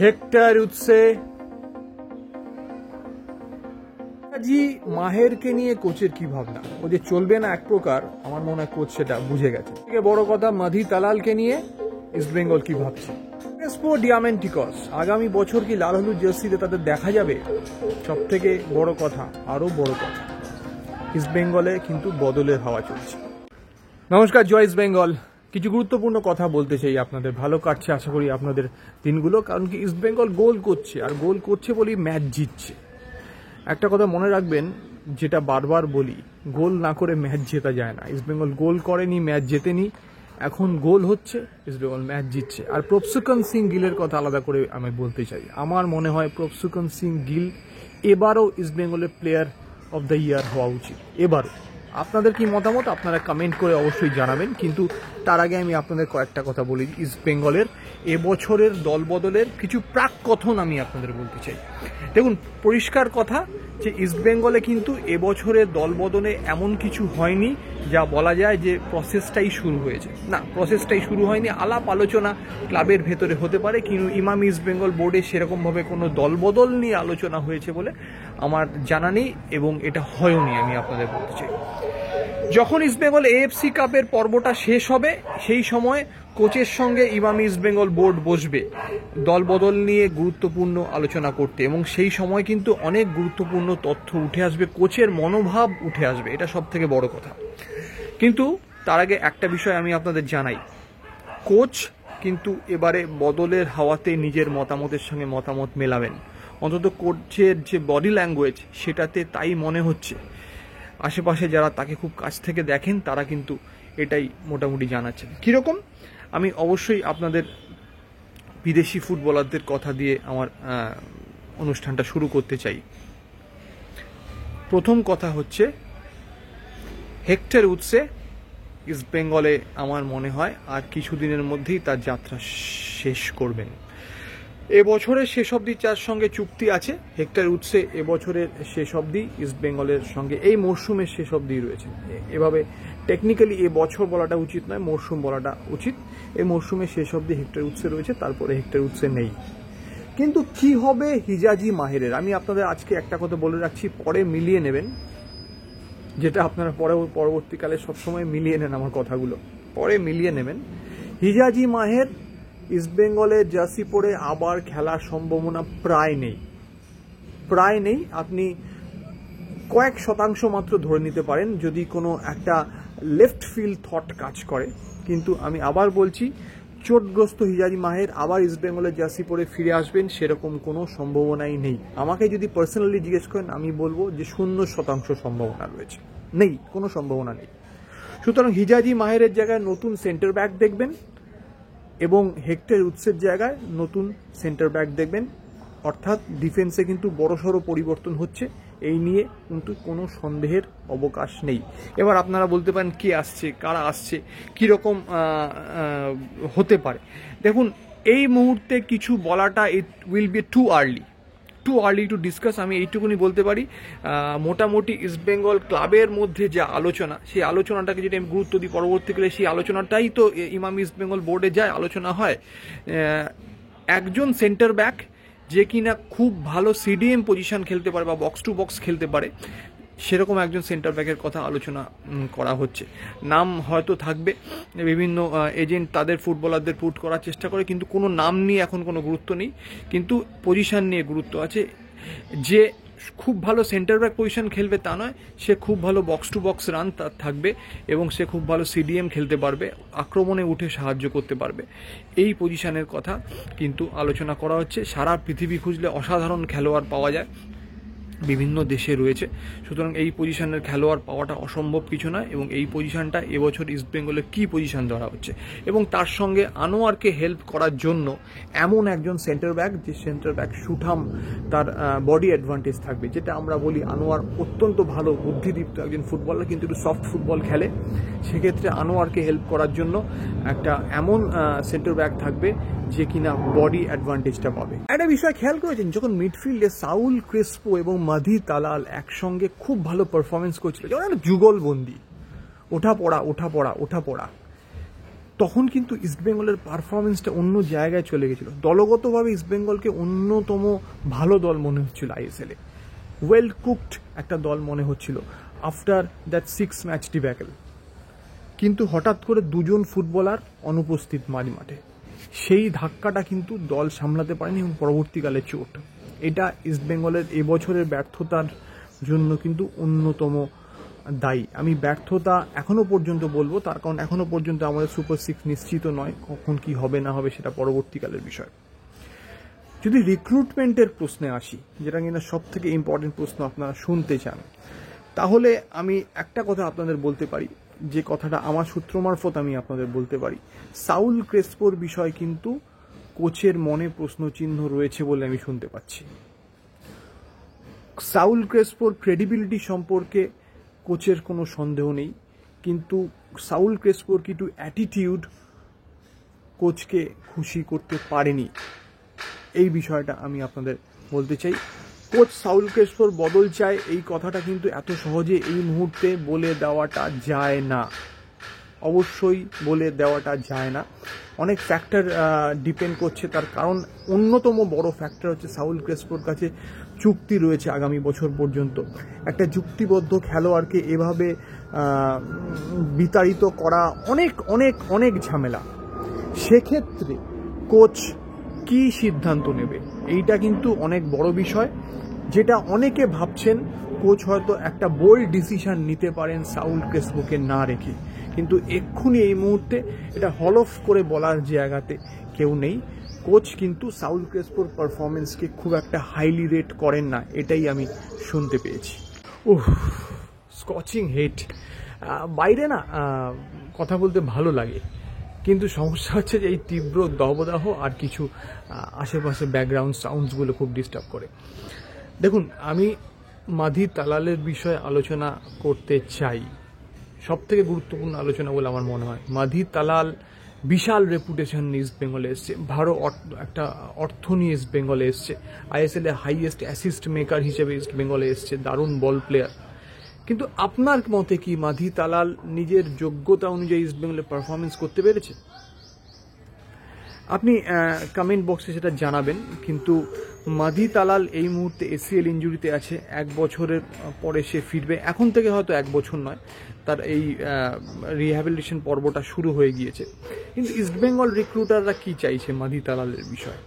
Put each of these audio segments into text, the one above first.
Hectare উৎসে জি মাহেরকে নিয়ে কোচের কি ভাবনা, ও যে চলবে না এক প্রকার, আমার মনে হয় কোচ সেটা বুঝে গেছে। থেকে বড় কথা, মাধি তালালকে নিয়ে ইস্ট বেঙ্গল কি ভাবছে। ক্রেসপো ডিয়ামেন্টিকস আগামী বছর কি লাল হলুদ জার্সিতে তাদের দেখা যাবে? সব থেকে বড় কথা, আরো বড় কথা, ইস্ট বেঙ্গলে কিন্তু বদলের হাওয়া চলছে। নমস্কার, জয় ইস্ট বেঙ্গল। কিছু গুরুত্বপূর্ণ কথা বলতে চাই আপনাদের। ভালো কাটছে আশা করি আপনাদের দিনগুলো, কারণ কি ইস্ট বেঙ্গল গোল করছে, আর গোল করছে বলেই ম্যাচ জিতছে। একটা কথা মনে রাখবেন, যেটা বারবার বলি, গোল না করে ম্যাচ জেতা যায় না। ইস্ট বেঙ্গল গোল করেনি, ম্যাচ জেতেনি, এখন গোল হচ্ছে, ইস্ট বেঙ্গল ম্যাচ জিতছে। আর প্রভসুকন সিং গিলের কথা আলাদা করে আমি বলতে চাই। আমার মনে হয় প্রভসুকন সিং গিল এবারও ইস্ট বেঙ্গলের প্লেয়ার অফ দ্য ইয়ার হওয়া উচিত। এবারও আপনাদের কি মতামত আপনারা কমেন্ট করে অবশ্যই জানাবেন। কিন্তু তার আগে আমি আপনাদের কয়েকটা কথা বলি। ইস্ট বেঙ্গলের এবছরের দল বদলের কিছু প্রাক কথন আমি আপনাদের বলতে চাই। দেখুন, পরিষ্কার কথা যে ইস্ট বেঙ্গলে কিন্তু এবছরের দল বদলে এমন কিছু হয়নি যা বলা যায় যে প্রসেসটাই শুরু হয়েছে। না, প্রসেসটাই শুরু হয়নি। আলাপ আলোচনা ক্লাবের ভেতরে হতে পারে, কিন্তু ইমাম ইস্ট বেঙ্গল বোর্ডে সেরকমভাবে কোনো দল বদল নিয়ে আলোচনা হয়েছে বলে আমার জানা নেই, এবং এটা হয়ওনি। আমি আপনাদের বলতে চাই, যখন ইস্ট বেঙ্গল এএফসি কাপের পর্বটা শেষ হবে, সেই সময় কোচের সঙ্গে ইমাম ইস্ট বেঙ্গল বোর্ড বসবে দল বদল নিয়ে গুরুত্বপূর্ণ আলোচনা করতে, এবং সেই সময় কিন্তু অনেক গুরুত্বপূর্ণ তথ্য উঠে আসবে, কোচের মনোভাব উঠে আসবে। এটা সব থেকে বড় কথা। কিন্তু তার আগে একটা বিষয় আমি আপনাদের জানাই, কোচ কিন্তু এবারে বদলের হাওয়াতে নিজের মতামতের সঙ্গে মতামত মেলাবেন। অন্তত কোচের যে বডি ল্যাঙ্গুয়েজ, সেটাতে তাই মনে হচ্ছে। আশেপাশে যারা তাকে খুব কাছ থেকে দেখেন তারা কিন্তু এটাই মোটামুটি জানাচ্ছেন। কীরকম, আমি অবশ্যই আপনাদের বিদেশি ফুটবলারদের কথা দিয়ে আমার অনুষ্ঠানটা শুরু করতে চাই। প্রথম কথা হচ্ছে, হেক্টর উৎসে ইস্ট বেঙ্গলে আমার মনে হয় আর কিছুদিনের মধ্যেই তার যাত্রা শেষ করবেন। এবছরের শেষ অবধি যার সঙ্গে চুক্তি আছে, হেক্টর উৎসে এবছরের শেষ অবধি ইস্ট বেঙ্গলের সঙ্গে, এই মরশুমের শেষ অবধি রয়েছে। এভাবে টেকনিক্যালি এ বছর বলাটা উচিত নয়, মরশুম বলাটা উচিত। এই মরশুমের শেষ অবধি হেক্টর উৎসে রয়েছে, তারপরে হেক্টর উৎসে নেই। কিন্তু কি হবে হিজাজি মাহেরের, আমি আপনাদের আজকে একটা কথা বলে রাখছি, পরে মিলিয়ে নেবেন, যেটা আপনারা পরবর্তীকালে সবসময় মিলিয়ে নেন আমার কথাগুলো, পরে মিলিয়ে নেবেন। হিজাজি মাহের ইস্ট বেঙ্গলের জার্সি পরে আবার খেলার সম্ভাবনা প্রায় নেই। আপনি কয়েক শতাংশ মাত্র ধরে নিতে পারেন যদি কোনো একটা লেফট ফিল্ড থট কাজ করে। কিন্তু আমি আবার বলছি, চোটগ্রস্ত হিজাজি মাহের আবার ইস্ট বেঙ্গলের জার্সি পরে ফিরে আসবেন সেরকম কোনো সম্ভাবনাই নেই। আমাকে যদি পার্সোনালি জিজ্ঞেস করেন, আমি বলবো যে 0% সম্ভাবনা রয়েছে, নেই, কোনো সম্ভাবনা নেই। সুতরাং হিজাজি মাহেরের জায়গায় নতুন সেন্টার ব্যাক দেখবেন, এবং হেক্টর উৎসের জায়গায় নতুন সেন্টার ব্যাক দেখবেন। অর্থাৎ ডিফেন্সে কিন্তু বড়সড় পরিবর্তন হচ্ছে, এই নিয়ে কিন্তু কোনো সন্দেহের অবকাশ নেই। এবার আপনারা বলতে পারেন কে আসছে, কারা আসছে, কীরকম হতে পারে। দেখুন, এই মুহূর্তে কিছু বলাটা it will be too early to discuss. আমি এইটুকুনি বলতে পারি, মোটামুটি ইস্ট বেঙ্গল ক্লাবের মধ্যে যে আলোচনা, সেই আলোচনাটাকে যদি আমি গুরুত্ব দিই, পরবর্তীকালে সেই আলোচনাটাই তো ইমাম ইস্ট বেঙ্গল বোর্ডে যায়, আলোচনা হয় একজন সেন্টার ব্যাক যে কিনা খুব ভালো সিডিএম পজিশন খেলতে পারে বা বক্স টু বক্স খেলতে পারে, সেরকম একজন সেন্টার ব্যাকের কথা আলোচনা করা হচ্ছে। নাম হয়তো থাকবে, বিভিন্ন এজেন্ট তাদের ফুটবলারদের পুট করার চেষ্টা করে, কিন্তু কোনো নাম নিয়ে এখন কোনো গুরুত্ব নেই, কিন্তু পজিশন নিয়ে গুরুত্ব আছে। যে খুব ভালো সেন্টার ব্যাক পজিশন খেলবে তা নয়, সে খুব ভালো বক্স টু বক্স রান তার থাকবে, এবং সে খুব ভালো সিডিএম খেলতে পারবে, আক্রমণে উঠে সাহায্য করতে পারবে। এই পজিশনের কথা কিন্তু আলোচনা করা হচ্ছে। সারা পৃথিবী খুঁজলে অসাধারণ খেলোয়াড় পাওয়া যায়, বিভিন্ন দেশে রয়েছে। সুতরাং এই পজিশনের খেলোয়াড় পাওয়াটা অসম্ভব কিছু নয়, এবং এই পজিশনটা এবছর ইস্ট বেঙ্গলের কী পজিশন ধরা হচ্ছে, এবং তার সঙ্গে আনোয়ারকে হেল্প করার জন্য এমন একজন সেন্টার ব্যাক, যে সেন্টার ব্যাক সুঠাম, তার বডি অ্যাডভান্টেজ থাকবে। যেটা আমরা বলি, আনোয়ার অত্যন্ত ভালো বুদ্ধিদীপ্ত একজন ফুটবলার, কিন্তু একটু সফট ফুটবল খেলে। সেক্ষেত্রে আনোয়ারকে হেল্প করার জন্য একটা এমন সেন্টার ব্যাক থাকবে যে কিনা বডি অ্যাডভান্টেজটা পাবে। একটা বিষয় খেয়াল করেছেন, যখন মিডফিল্ডে সাউল ক্রেসপো এবং মাধি তালাল একসঙ্গে খুব ভালো পারফরমেন্স করছিল, যেমন একটা যুগলবন্দি, ওঠা পড়া, তখন কিন্তু ইস্টবেঙ্গলের পারফরমেন্সটা অন্য জায়গায় চলে গেছিলো। দলগতভাবে ইস্টবেঙ্গলকে অন্যতম ভালো দল মনে হচ্ছিল আইএসএলে, ওয়েল কুকড একটা দল মনে হচ্ছিল আফটার দ্যাট 6 ম্যাচ ডিব্যাকেল। কিন্তু হঠাৎ করে দুজন ফুটবলার অনুপস্থিত মাঠে, সেই ধাক্কাটা কিন্তু দল সামলাতে পারেনি এবং পরবর্তীকালে চোট। এটা ইস্টবেঙ্গলের এবছরের ব্যর্থতার জন্য কিন্তু অন্যতম দায়ী। আমি ব্যর্থতা এখনো পর্যন্ত বলবো, তার কারণ এখনো পর্যন্ত আমাদের সুপার 6 নিশ্চিত নয়, কখন কি হবে না হবে সেটা পরবর্তীকালের বিষয়। যদি রিক্রুটমেন্টের প্রশ্নে আসি, যেটা কিনা সব থেকে ইম্পর্টেন্ট প্রশ্ন আপনারা শুনতে চান, তাহলে আমি একটা কথা আপনাদের বলতে পারি, যে কথাটা আমার সূত্র মারফত আমি আপনাদের বলতে পারি, সাউল ক্রেসপোর বিষয় কিন্তু কোচের মনে প্রশ্নচিহ্ন রয়েছে বলে আমি শুনতে পাচ্ছি। সাউল ক্রেসপোর ক্রেডিবিলিটি সম্পর্কে কোচের কোনো সন্দেহ নেই, কিন্তু সাউল ক্রেসপোর কিছু অ্যাটিটিউড কোচকে খুশি করতে পারেনি, এই বিষয়টা আমি আপনাদের বলতে চাই। কোচ সাউল ক্রেসপোর বদল চায়, এই কথাটা কিন্তু এত সহজে এই মুহূর্তে বলে দেওয়াটা যায় না, অবশ্যই বলে দেওয়াটা যায় না। অনেক ফ্যাক্টর ডিপেন্ড করছে, তার কারণ অন্যতম বড় ফ্যাক্টর হচ্ছে সাউল ক্রেসপোর কাছে চুক্তি রয়েছে আগামী বছর পর্যন্ত। একটা চুক্তিবদ্ধ খেলোয়াড়কে এভাবে বিতাড়িত করা অনেক অনেক অনেক ঝামেলা। সেক্ষেত্রে কোচ কি সিদ্ধান্ত নেবে, এইটা কিন্তু অনেক বড় বিষয়, যেটা অনেকে ভাবছেন কোচ হয়তো একটা বোল্ড ডিসিশন নিতে পারেন সাউল ক্রেসপোকে না রেখে, কিন্তু এক্ষুনি এই মুহূর্তে এটা হল অফ করে বলার জায়গাতে কেউ নেই। কোচ কিন্তু সাউল ক্রেসপোর পারফরমেন্সকে খুব একটা হাইলি রেট করেন না, এটাই আমি শুনতে পেয়েছি। স্কচিং হেট। বাইরে না কথা বলতে ভালো লাগে, কিন্তু সমস্যা হচ্ছে যে এই তীব্র দবদাহ আর কিছু আশেপাশে ব্যাকগ্রাউন্ড সাউন্ডসগুলো খুব ডিস্টার্ব করে। দেখুন, আমি মাধি তালালের বিষয়ে আলোচনা করতে চাই, সব থেকে গুরুত্বপূর্ণ আলোচনা বলে আমার মনে হয়। মাধি তালাল বিশাল রেপুটেশন নিয়ে ইস্ট বেঙ্গলে এসছে, ভালো একটা অর্থ নিয়ে ইস্ট বেঙ্গলে এসছে, আইএসএল এর হাইয়েস্ট অ্যাসিস্ট মেকার হিসেবে ইস্ট বেঙ্গলে এসছে, দারুণ বল প্লেয়ার। কিন্তু আপনার মতে কি মাধি তালাল নিজের যোগ্যতা অনুযায়ী ইস্ট বেঙ্গলে পারফরমেন্স করতে পেরেছে? আপনি কমেন্ট বক্সে সেটা জানাবেন। কিন্তু মাধি তালাল এই মুহূর্তে এসিএল ইনজুরিতে আছে, 1 বছরের পরে সে ফিরবে, এখন থেকে হয়তো 1 বছর নয়, তার এই রিহ্যাবিলিটেশন পর্বটা শুরু হয়ে গিয়েছে। কিন্তু ইস্টবেঙ্গল রিক্রুটাররা কি চাইছে মাধি তালালের বিষয়ে?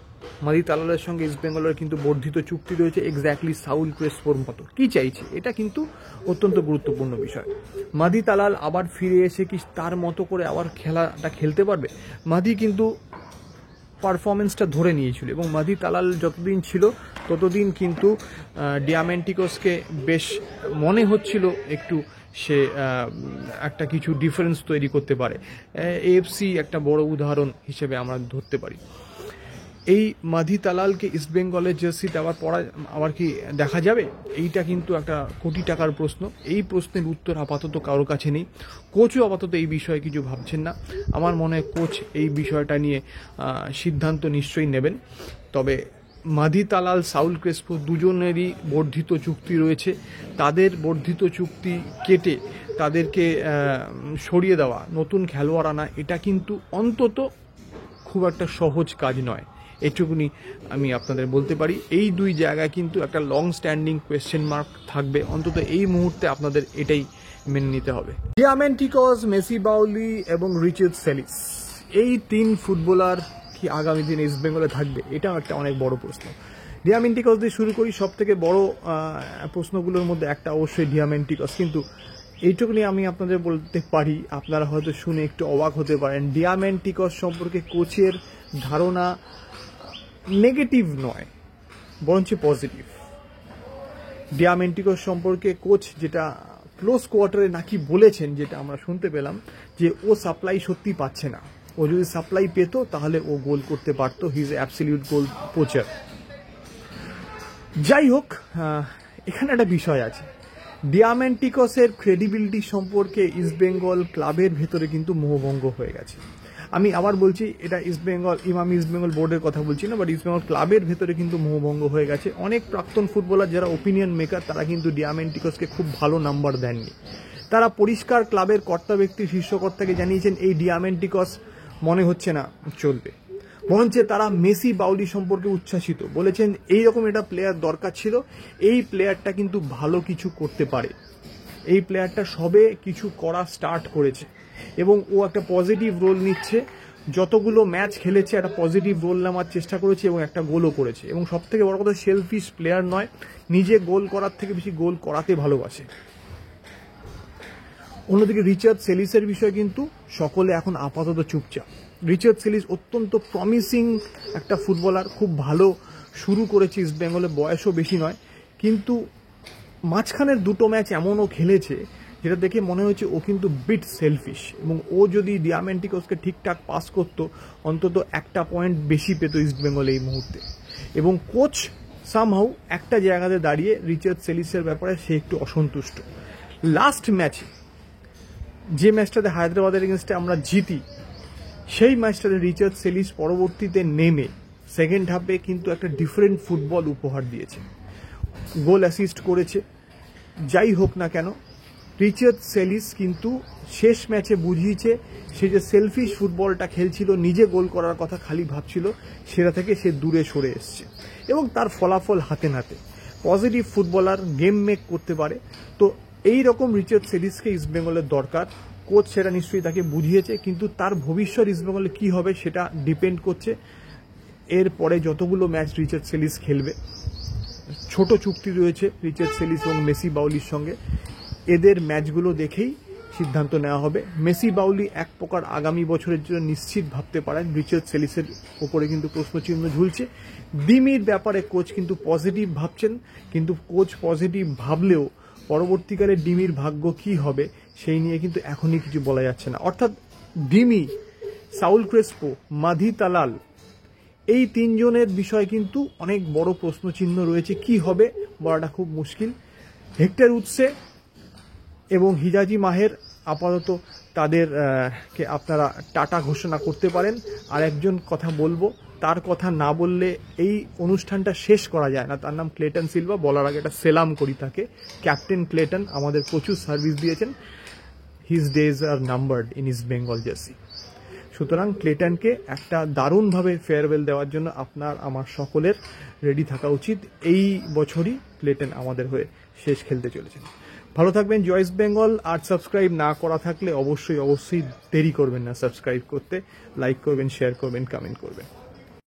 মাধি তালালের সঙ্গে ইস্টবেঙ্গলের কিন্তু বর্ধিত চুক্তি রয়েছে, এক্স্যাক্টলি সাউল ক্রেসপোর মতো। কি চাইছে, এটা কিন্তু অত্যন্ত গুরুত্বপূর্ণ বিষয়। মাধি তালাল আবার ফিরে এসে কি তার মতো করে আবার খেলাটা খেলতে পারবে? মাধি কিন্তু পারফরমেন্সটা ধরে নিয়েছিল, এবং মাধি তালাল যতদিন ছিল ততদিন কিন্তু ডিয়ামেন্টিকোসকে বেশ মনে হচ্ছিল একটু সে একটা কিছু ডিফারেন্স তৈরি করতে পারে। এএফসি একটা বড় উদাহরণ হিসেবে আমরা ধরতে পারি। এই মাধি তালালকে ইস্টবেঙ্গলের জার্সিতে আবার কি দেখা যাবে? এইটা কিন্তু একটা কোটি টাকার প্রশ্ন। এই প্রশ্নের উত্তর আপাতত কারোর কাছে নেই। কোচও আপাতত এই বিষয়ে কিছু ভাবছেন না। আমার মনে হয় কোচ এই বিষয়টা নিয়ে সিদ্ধান্ত নিশ্চয়ই নেবেন। তবে মাধি তালাল, সাউল ক্রেসপো দুজনেরই বর্ধিত চুক্তি রয়েছে। তাদের বর্ধিত চুক্তি কেটে তাদেরকে সরিয়ে দেওয়া, নতুন খেলোয়াড় আনা, এটা কিন্তু অন্তত খুব একটা সহজ কাজ নয়, এটুকুনি আমি আপনাদের বলতে পারি। এই দুই জায়গায় কিন্তু একটা লং স্ট্যান্ডিং কোয়েশ্চেন মার্ক থাকবে, অন্তত এই মুহূর্তে আপনাদের এটাই মেনে নিতে হবে। ডিয়ামেন্টিকস, মেসি বাউলি এবং রিচার্ড সেলিস, এই 3 ফুটবলার কি আগামী দিনে ইস্ট বেঙ্গলে থাকবে? এটাও একটা অনেক বড় প্রশ্ন। ডিয়ামেন্টিকস দিয়ে শুরু করি। সব থেকে বড় প্রশ্নগুলোর মধ্যে একটা অবশ্যই ডিয়ামেন্টিকস। কিন্তু এইটুকুনি আমি আপনাদের বলতে পারি, আপনারা হয়তো শুনে একটু অবাক হতে পারেন, ডিয়ামেন্টিকস সম্পর্কে কোচের ধারণা নেগেটিভ নয়, বরঞ্চ পজিটিভ। ডিয়ামেন্টিকস সম্পর্কে কোচ যেটা ক্লোজ কোয়ার্টারে নাকি বলেছেন, যেটা আমরা শুনতে পেলাম, যে ও সাপ্লাই সত্যি পাচ্ছে না, ও যদি সাপ্লাই পেত তাহলে ও গোল করতে পারতো, he is absolute goal pochard. যাই হোক, এখানে একটা বিষয় আছে, ডিয়ামেন্টিকসের ক্রেডিবিলিটি সম্পর্কে ইস্টবেঙ্গল ক্লাবের ভেতরে কিন্তু মোহভঙ্গ হয়ে গেছে। আমি আবার বলছি, এটা ইস্টবেঙ্গল ইস্টবেঙ্গল বোর্ডের কথা বলছি না, বাট ইস্টবেঙ্গল ক্লাবের ভেতরে কিন্তু মোহভঙ্গ হয়ে গেছে। অনেক প্রাক্তন ফুটবলার যারা ওপিনিয়ন মেকার, তারা কিন্তু ডিয়ামেন্টিকসকে খুব ভালো নাম্বার দেননি। তারা পরিষ্কার ক্লাবের কর্তা ব্যক্তি, শীর্ষকর্তাকে জানিয়েছেন এই ডিয়ামেন্টিকস মনে হচ্ছে না চলবে। বরঞ্চ তারা মেসি বাউলি সম্পর্কে উচ্ছ্বাসিত, বলেছেন এইরকম একটা প্লেয়ার দরকার ছিল, এই প্লেয়ারটা কিন্তু ভালো কিছু করতে পারে, এই প্লেয়ারটা সবে কিছু করা স্টার্ট করেছে এবং ও একটা পজিটিভ রোল নিচ্ছে, যতগুলো ম্যাচ খেলেছে একটা পজিটিভ রোল নেওয়ার চেষ্টা করেছে এবং একটা গোলও করেছে। এবং সব থেকে বড় কথা, সেলফিশ প্লেয়ার নয়, নিজে গোল করার থেকে বেশি গোল করাতে ভালোবাসে। অন্যদিকে রিচার্ড সেলিসের বিষয় কিন্তু সকলে এখন আপাতত চুপচাপ। রিচার্ড সেলিস অত্যন্ত প্রমিসিং একটা ফুটবলার, খুব ভালো শুরু করেছে ইস্ট বেঙ্গলে, বয়সও বেশি নয়, কিন্তু মাঝখানের দুটো ম্যাচ এমনও খেলেছে যেটা দেখে মনে হয়েছে ও কিন্তু বিট সেলফিশ, এবং ও যদি ডিয়ামেন্টিকোসকে ঠিকঠাক পাস করতো অন্তত একটা পয়েন্ট বেশি পেত ইস্ট বেঙ্গল এই মুহূর্তে। এবং কোচ সামহাউ একটা জায়গাতে দাঁড়িয়ে রিচার্ড সেলিসের ব্যাপারে সে একটু অসন্তুষ্ট। লাস্ট ম্যাচে যে ম্যাচটাতে হায়দ্রাবাদের এগেনস্টে আমরা জিতি, সেই ম্যাচটাতে রিচার্ড সেলিস পরবর্তীতে নেমে সেকেন্ড হাফে কিন্তু একটা ডিফারেন্ট ফুটবল উপহার দিয়েছে, গোল অ্যাসিস্ট করেছে। যাই হোক না কেন, রিচার্ড সেলিস কিন্তু শেষ ম্যাচে বুঝিয়েছে সে যে সেলফিশ ফুটবলটা খেলছিল, নিজে গোল করার কথা খালি ভাবছিল, সেটা থেকে সে দূরে সরে এসছে এবং তার ফলাফল হাতে নাতে। পজিটিভ ফুটবলার, গেম মেক করতে পারে, তো এই রকম রিচার্ড সেলিসকে ইস্টবেঙ্গলের দরকার। কোচ সেটা নিশ্চয়ই তাকে বুঝিয়েছে, কিন্তু তার ভবিষ্যৎ ইস্টবেঙ্গলে কী হবে সেটা ডিপেন্ড করছে এরপরে যতগুলো ম্যাচ রিচার্ড সেলিস খেলবে। ছোট চুক্তি রয়েছে রিচার্ড সেলিস এবং মেসি বাউলির সঙ্গে, এদের ম্যাচগুলো দেখেই সিদ্ধান্ত নেওয়া হবে। মেসি বাউলি এক প্রকার আগামী বছরের জন্য নিশ্চিত ভাবতে পারেন, রিচার্ড সেলিসের ওপরে কিন্তু প্রশ্নচিহ্ন ঝুলছে। ডিমির ব্যাপারে কোচ কিন্তু পজিটিভ ভাবছেন, কিন্তু কোচ পজিটিভ ভাবলেও পরবর্তীকালে ডিমির ভাগ্য কি হবে সেই নিয়ে কিন্তু এখনই কিছু বলা যাচ্ছে না। অর্থাৎ ডিমি, সাউল ক্রেসপো, মাধি তালাল, এই তিনজনের বিষয় কিন্তু অনেক বড় প্রশ্নচিহ্ন রয়েছে, কি হবে বলাটা খুব মুশকিল। হেক্টর উৎসে এবং হিজাজি মাহের আপাতত তাদেরকে আপনারা টাটা ঘোষণা করতে পারেন। আর একজন কথা বলবো, তার কথা না বললে এই অনুষ্ঠানটা শেষ করা যায় না, তার নাম ক্লেটন সিলভা। বলার আগে একটা সেলাম করি তাকে। ক্যাপ্টেন ক্লেটন আমাদের প্রচুর সার্ভিস দিয়েছেন, his days are numbered in East Bengal jersey. সুতরাং ক্লেটনকে একটা দারুণভাবে ফেয়ারওয়েল দেওয়ার জন্য আপনার আমার সকলের রেডি থাকা উচিত। এই বছরই ক্লেটন আমাদের হয়ে শেষ খেলতে চলেছেন। ভালো থাকবেন, জয় ইস্ট বেঙ্গল। আর সাবস্ক্রাইব না করা থাকলে অবশ্যই দেরি করবেন না সাবস্ক্রাইব করতে। লাইক করবেন, শেয়ার করবেন, কমেন্ট করবেন।